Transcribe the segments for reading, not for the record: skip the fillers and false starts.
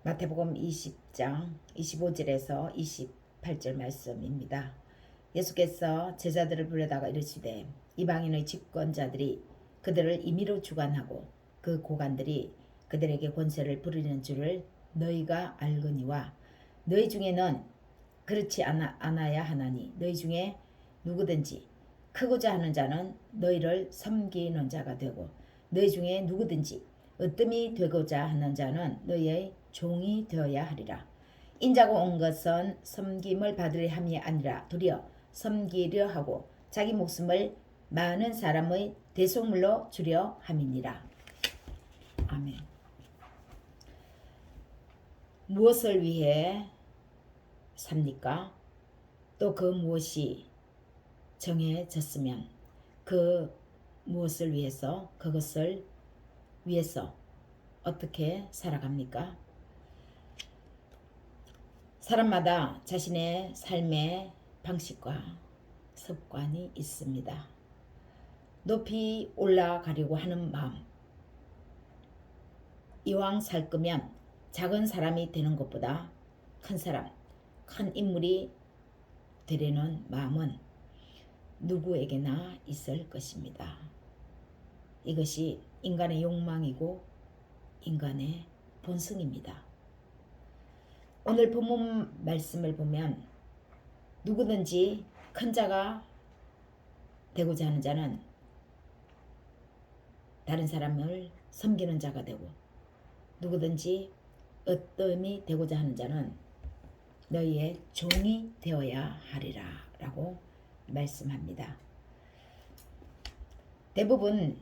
마태복음 20장 25절에서 28절 말씀입니다. 예수께서 제자들을 불러다가 이르시되 이방인의 집권자들이 그들을 임의로 주관하고 그 고관들이 그들에게 권세를 부리는 줄을 너희가 알거니와 너희 중에는 그렇지 않아야 하나니 너희 중에 누구든지 크고자 하는 자는 너희를 섬기는 자가 되고 너희 중에 누구든지 으뜸이 되고자 하는 자는 너희의 종이 되어야 하리라. 인자가 온 것은 섬김을 받으려 함이 아니라 도리어 섬기려 하고 자기 목숨을 많은 사람의 대속물로 주려 함이니라. 아멘. 무엇을 위해 삽니까? 또 그 무엇이 정해졌으면 그 무엇을 위해서 그것을 위해서 어떻게 살아갑니까? 사람마다 자신의 삶의 방식과 습관이 있습니다. 높이 올라가려고 하는 마음. 이왕 살 거면 작은 사람이 되는 것보다 큰 사람, 큰 인물이 되려는 마음은 누구에게나 있을 것입니다. 이것이 인간의 욕망이고 인간의 본성입니다. 오늘 본문 말씀을 보면 누구든지 큰 자가 되고자 하는 자는 다른 사람을 섬기는 자가 되고 누구든지 으뜸이 되고자 하는 자는 너희의 종이 되어야 하리라 라고 말씀합니다. 대부분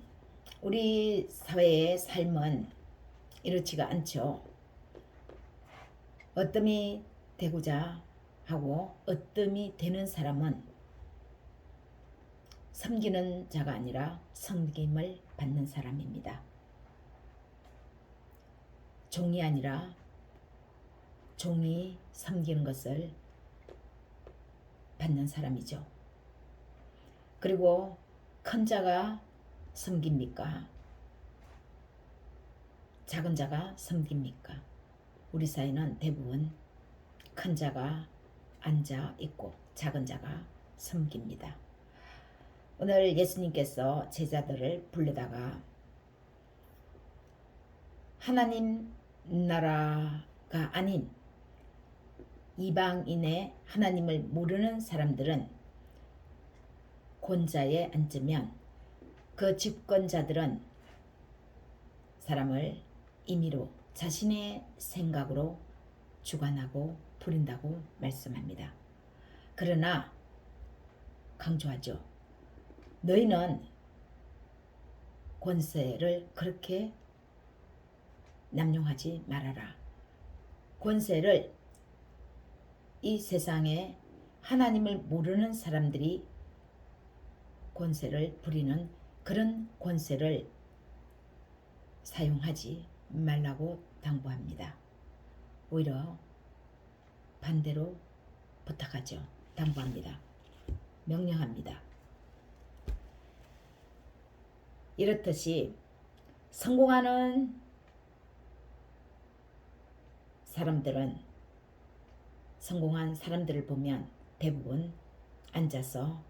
우리 사회의 삶은 이렇지가 않죠. 으뜸이 되고자 하고 으뜸이 되는 사람은 섬기는 자가 아니라 섬김을 받는 사람입니다. 종이 아니라 종이 섬기는 것을 받는 사람이죠. 그리고 큰 자가 섬깁니까? 작은 자가 섬깁니까? 우리 사회는 대부분 큰 자가 앉아 있고 작은 자가 섬깁니다. 오늘 예수님께서 제자들을 불러다가 하나님 나라가 아닌 이방인의 하나님을 모르는 사람들은 권자에 앉으면 그 집권자들은 사람을 임의로 자신의 생각으로 주관하고 부린다고 말씀합니다. 그러나 강조하죠. 너희는 권세를 그렇게 남용하지 말아라. 권세를 이 세상에 하나님을 모르는 사람들이 권세를 부리는 그런 권세를 사용하지 말라고 당부합니다. 오히려 반대로 부탁하죠. 당부합니다. 명령합니다. 이렇듯이 성공하는 사람들은 성공한 사람들을 보면 대부분 앉아서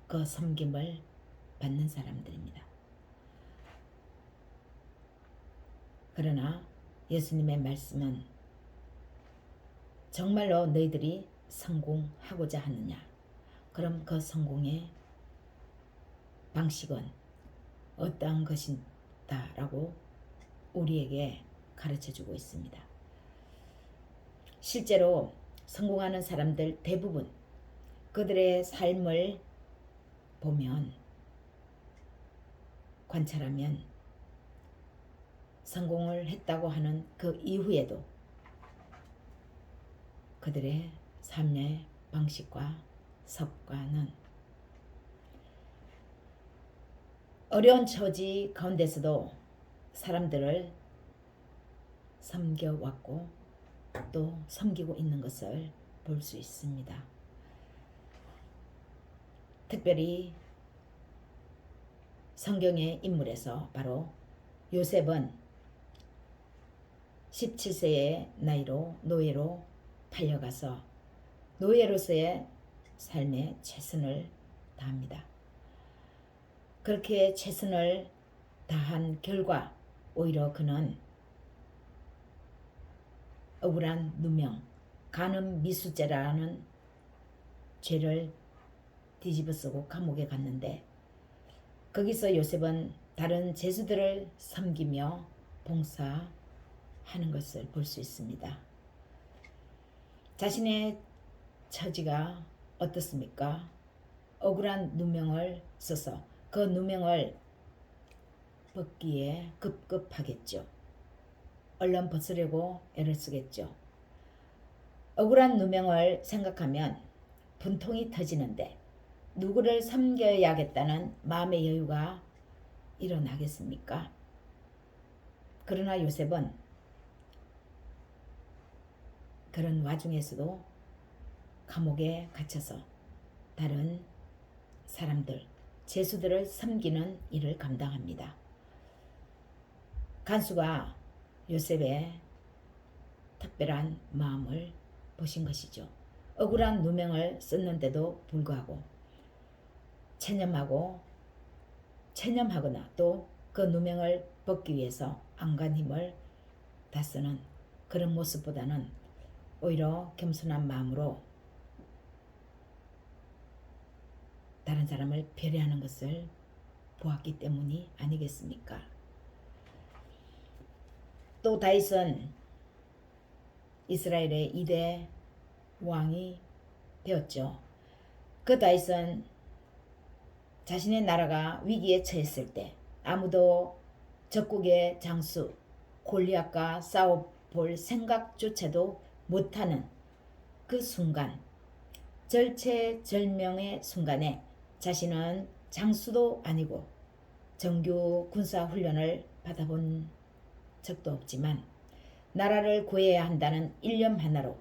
그 섬김을 받는 사람들입니다. 그러나 예수님의 말씀은 정말로 너희들이 성공하고자 하느냐? 그럼 그 성공의 방식은 어떠한 것이다 라고 우리에게 가르쳐주고 있습니다. 실제로 성공하는 사람들 대부분 그들의 삶을 보면 관찰하면 성공을 했다고 하는 그 이후에도 그들의 삶의 방식과 습관은 어려운 처지 가운데서도 사람들을 섬겨왔고 또 섬기고 있는 것을 볼 수 있습니다. 특별히 성경의 인물에서 바로 요셉은 17세의 나이로 노예로 팔려가서 노예로서의 삶에 최선을 다합니다. 그렇게 최선을 다한 결과 오히려 그는 억울한 누명, 간음미수죄라는 죄를 뒤집어쓰고 감옥에 갔는데 거기서 요셉은 다른 죄수들을 섬기며 봉사하는 것을 볼 수 있습니다. 자신의 처지가 어떻습니까? 억울한 누명을 써서 그 누명을 벗기에 급급하겠죠. 얼른 벗으려고 애를 쓰겠죠. 억울한 누명을 생각하면 분통이 터지는데 누구를 섬겨야겠다는 마음의 여유가 일어나겠습니까? 그러나 요셉은 그런 와중에서도 감옥에 갇혀서 다른 사람들, 죄수들을 섬기는 일을 감당합니다. 간수가 요셉의 특별한 마음을 보신 것이죠. 억울한 누명을 썼는데도 불구하고 체념하거나 또 그 누명을 벗기 위해서 안간 힘을 다 쓰는 그런 모습보다는 오히려 겸손한 마음으로 다른 사람을 배려하는 것을 보았기 때문이 아니겠습니까? 또 다윗은 이스라엘의 2대 왕이 되었죠. 그 다윗은 자신의 나라가 위기에 처했을 때 아무도 적국의 장수 골리앗과 싸워볼 생각조차도 못하는 그 순간, 절체절명의 순간에 자신은 장수도 아니고 정규 군사훈련을 받아본 적도 없지만 나라를 구해야 한다는 일념 하나로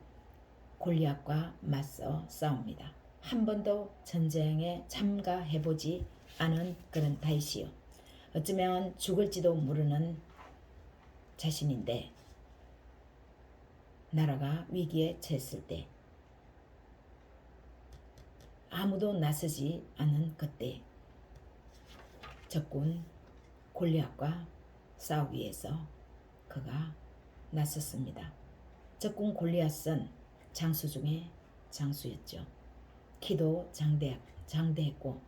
골리앗과 맞서 싸웁니다. 한 번도 전쟁에 참가해보지 않은 그런 다윗이요. 어쩌면 죽을지도 모르는 자신인데 나라가 위기에 처했을 때 아무도 나서지 않은 그때 적군 골리앗과 싸우기 위해서 그가 나섰습니다. 적군 골리앗은 장수 중에 장수였죠. 키도 장대했고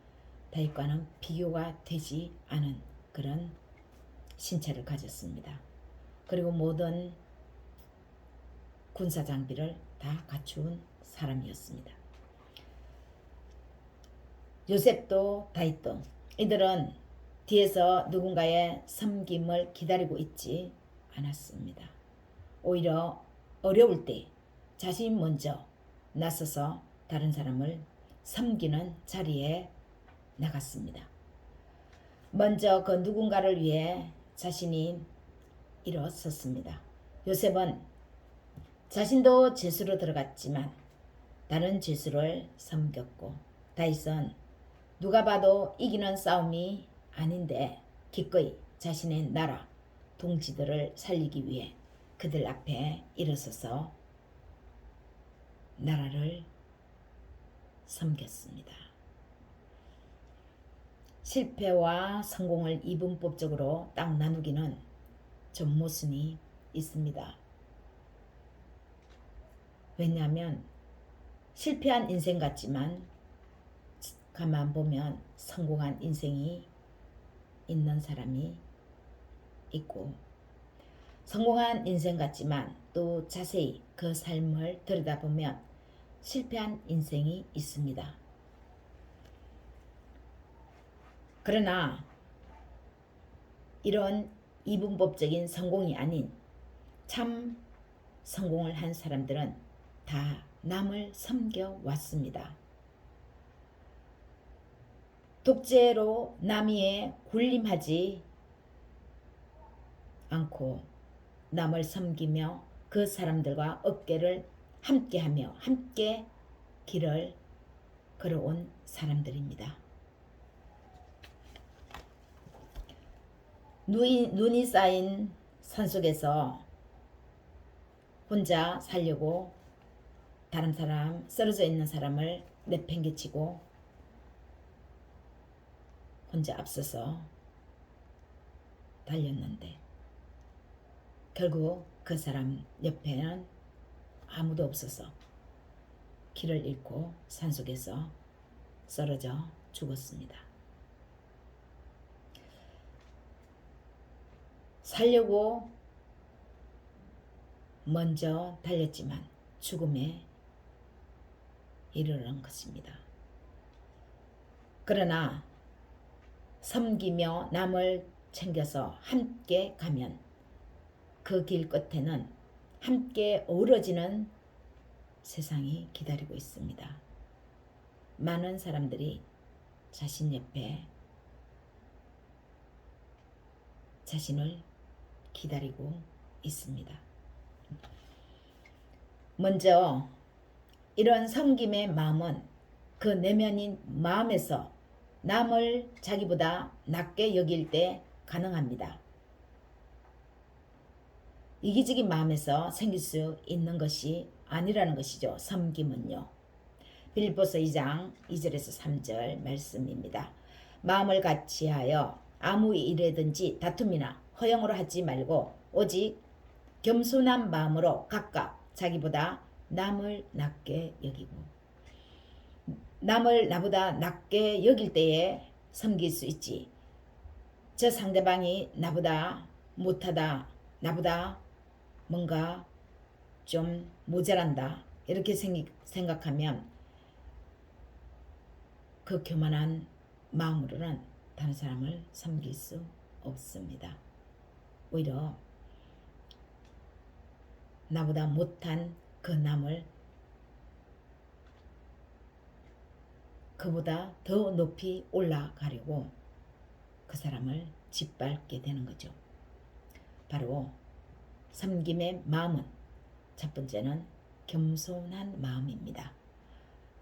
다윗과는 비교가 되지 않은 그런 신체를 가졌습니다. 그리고 모든 군사 장비를 다 갖춘 사람이었습니다. 요셉도 다윗도 이들은 뒤에서 누군가의 섬김을 기다리고 있지 않았습니다. 오히려 어려울 때 자신이 먼저 나서서 다른 사람을 섬기는 자리에 나갔습니다. 먼저 그 누군가를 위해 자신이 일어섰습니다. 요셉은 자신도 죄수로 들어갔지만 다른 죄수를 섬겼고 다윗은 누가 봐도 이기는 싸움이 아닌데 기꺼이 자신의 나라 동지들을 살리기 위해 그들 앞에 일어서서 나라를 섬겼습니다. 실패와 성공을 이분법적으로 딱 나누기는 좀 모순이 있습니다. 왜냐하면 실패한 인생 같지만 가만 보면 성공한 인생이 있는 사람이 있고 성공한 인생 같지만 또 자세히 그 삶을 들여다보면 실패한 인생이 있습니다. 그러나 이런 이분법적인 성공이 아닌 참 성공을 한 사람들은 다 남을 섬겨왔습니다. 독재로 남이에 군림하지 않고 남을 섬기며 그 사람들과 어깨를 함께하며 함께 길을 걸어온 사람들입니다. 눈이 쌓인 산 속에서 혼자 살려고 다른 사람, 쓰러져 있는 사람을 내팽개치고 혼자 앞서서 달렸는데 결국 그 사람 옆에는 아무도 없어서 길을 잃고 산속에서 쓰러져 죽었습니다. 살려고 먼저 달렸지만 죽음에 이르는 것입니다. 그러나 섬기며 남을 챙겨서 함께 가면 그 길 끝에는 함께 어우러지는 세상이 기다리고 있습니다. 많은 사람들이 자신 옆에 자신을 기다리고 있습니다. 먼저 이런 섬김의 마음은 그 내면인 마음에서 남을 자기보다 낮게 여길 때 가능합니다. 이기적인 마음에서 생길 수 있는 것이 아니라는 것이죠. 섬김은요. 빌립보서 2장 2절에서 3절 말씀입니다. 마음을 같이하여 아무 일에든지 다툼이나 허영으로 하지 말고 오직 겸손한 마음으로 각각 자기보다 남을 낮게 여기고, 남을 나보다 낮게 여길 때에 섬길 수 있지. 저 상대방이 나보다 못하다, 나보다 뭔가 좀 모자란다 이렇게 생각하면 그 교만한 마음으로는 다른 사람을 섬길 수 없습니다. 오히려 나보다 못한 그 남을 그보다 더 높이 올라가려고 그 사람을 짓밟게 되는 거죠. 바로 섬김의 마음은 첫 번째는 겸손한 마음입니다.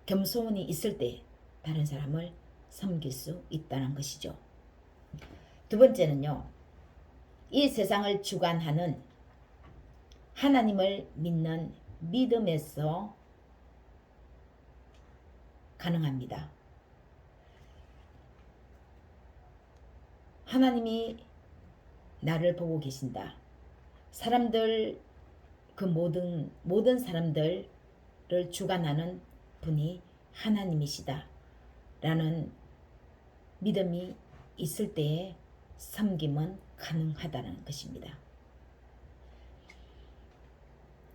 겸손이 있을 때 다른 사람을 섬길 수 있다는 것이죠. 두 번째는요. 이 세상을 주관하는 하나님을 믿는 믿음에서 가능합니다. 하나님이 나를 보고 계신다. 사람들 그 모든 사람들을 주관하는 분이 하나님이시다 라는 믿음이 있을 때에 섬김은 가능하다는 것입니다.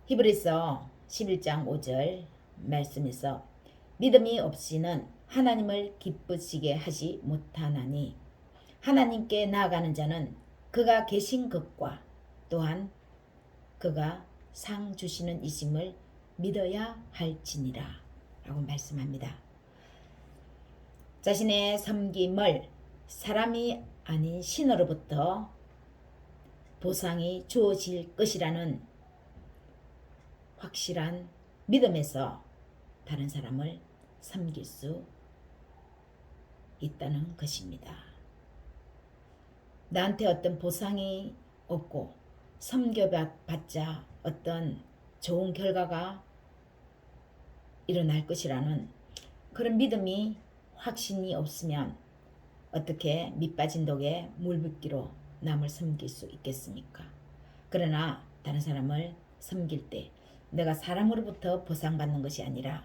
히브리서 11장 5절 말씀에서 믿음이 없이는 하나님을 기쁘시게 하지 못하나니 하나님께 나아가는 자는 그가 계신 것과 또한 그가 상 주시는 이심을 믿어야 할지니라 라고 말씀합니다. 자신의 섬김을 사람이 아닌 신으로부터 보상이 주어질 것이라는 확실한 믿음에서 다른 사람을 섬길 수 있다는 것입니다. 나한테 어떤 보상이 없고 섬겨봤자 어떤 좋은 결과가 일어날 것이라는 그런 믿음이 확신이 없으면 어떻게 밑빠진 독에 물 붓기로 남을 섬길 수 있겠습니까? 그러나 다른 사람을 섬길 때 내가 사람으로부터 보상받는 것이 아니라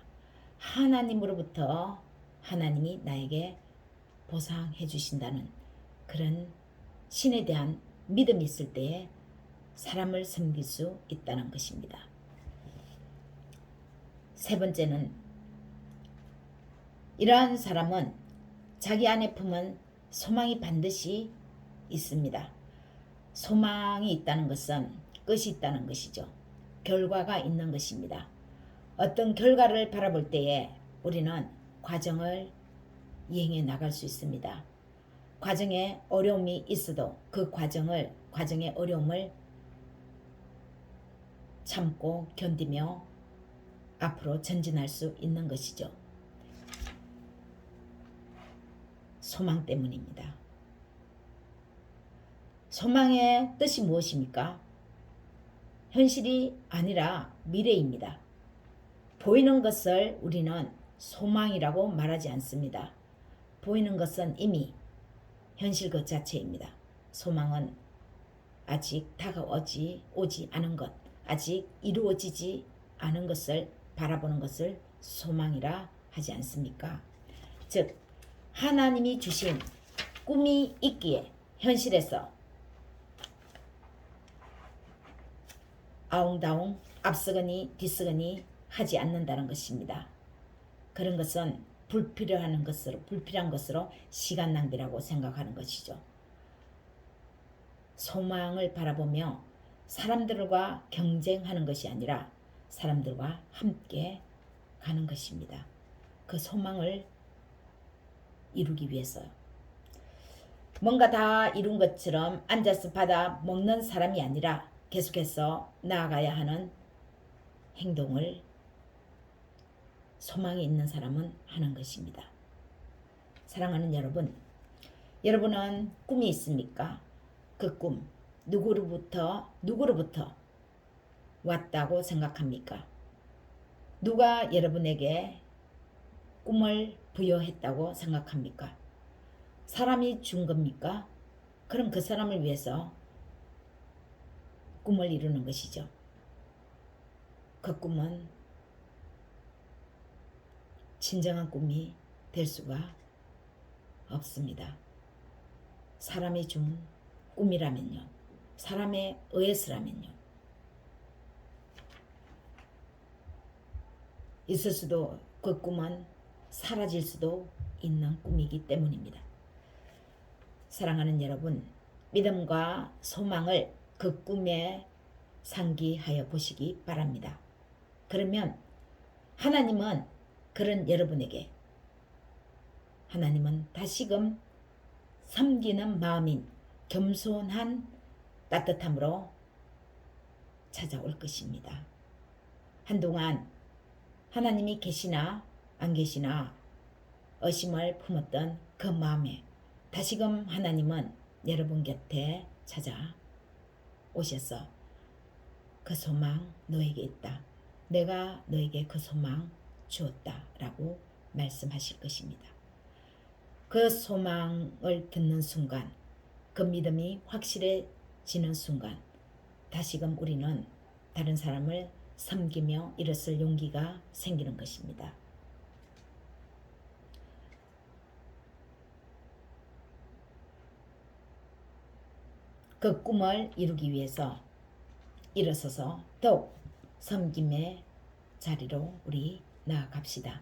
하나님으로부터 하나님이 나에게 보상해 주신다는 그런 신에 대한 믿음이 있을 때에 사람을 섬길 수 있다는 것입니다. 세 번째는 이러한 사람은 자기 안에 품은 소망이 반드시 있습니다. 소망이 있다는 것은 끝이 있다는 것이죠. 결과가 있는 것입니다. 어떤 결과를 바라볼 때에 우리는 과정을 이행해 나갈 수 있습니다. 과정에 어려움이 있어도 그 과정의 어려움을 참고 견디며 앞으로 전진할 수 있는 것이죠. 소망 때문입니다. 소망의 뜻이 무엇입니까? 현실이 아니라 미래입니다. 보이는 것을 우리는 소망이라고 말하지 않습니다. 보이는 것은 이미 현실 그 자체입니다. 소망은 아직 오지 않은 것, 아직 이루어지지 않은 것을 바라보는 것을 소망이라 하지 않습니까? 즉 하나님이 주신 꿈이 있기에 현실에서 아웅다웅 앞서거니 뒤서거니 하지 않는다는 것입니다. 그런 것은 불필요한 것으로 시간 낭비라고 생각하는 것이죠. 소망을 바라보며 사람들과 경쟁하는 것이 아니라 사람들과 함께 가는 것입니다. 그 소망을 이루기 위해서요. 뭔가 다 이룬 것처럼 앉아서 받아 먹는 사람이 아니라 계속해서 나아가야 하는 행동을 소망이 있는 사람은 하는 것입니다. 사랑하는 여러분, 여러분은 꿈이 있습니까? 그 꿈 누구로부터 왔다고 생각합니까? 누가 여러분에게 꿈을 부여했다고 생각합니까? 사람이 준 겁니까? 그럼 그 사람을 위해서 꿈을 이루는 것이죠. 그 꿈은 진정한 꿈이 될 수가 없습니다. 사람이 준 꿈이라면요. 사람에 의해서라면요. 있을 수도 그 꿈은 사라질 수도 있는 꿈이기 때문입니다. 사랑하는 여러분, 믿음과 소망을 그 꿈에 상기하여 보시기 바랍니다. 그러면 하나님은 그런 여러분에게 하나님은 다시금 섬기는 마음인 겸손한 따뜻함으로 찾아올 것입니다. 한동안 하나님이 계시나 안 계시나 의심을 품었던 그 마음에 다시금 하나님은 여러분 곁에 찾아오셔서 그 소망 너에게 있다. 내가 너에게 그 소망 주었다 라고 말씀하실 것입니다. 그 소망을 듣는 순간, 그 믿음이 확실해지는 순간 다시금 우리는 다른 사람을 섬기며 일어설 용기가 생기는 것입니다. 그 꿈을 이루기 위해서 일어서서 더욱 섬김의 자리로 우리 나아갑시다.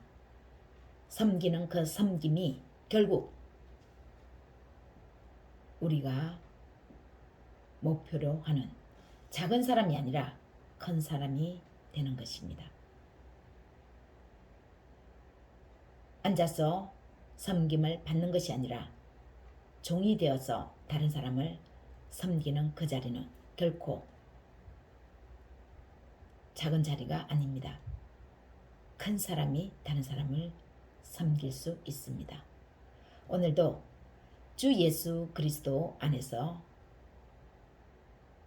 섬기는 그 섬김이 결국 우리가 목표로 하는 작은 사람이 아니라 큰 사람이 되는 것입니다. 앉아서 섬김을 받는 것이 아니라 종이 되어서 다른 사람을 섬기는 그 자리는 결코 작은 자리가 아닙니다. 큰 사람이 다른 사람을 섬길 수 있습니다. 오늘도 주 예수 그리스도 안에서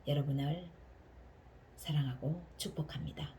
여러분을 사랑하고 축복합니다.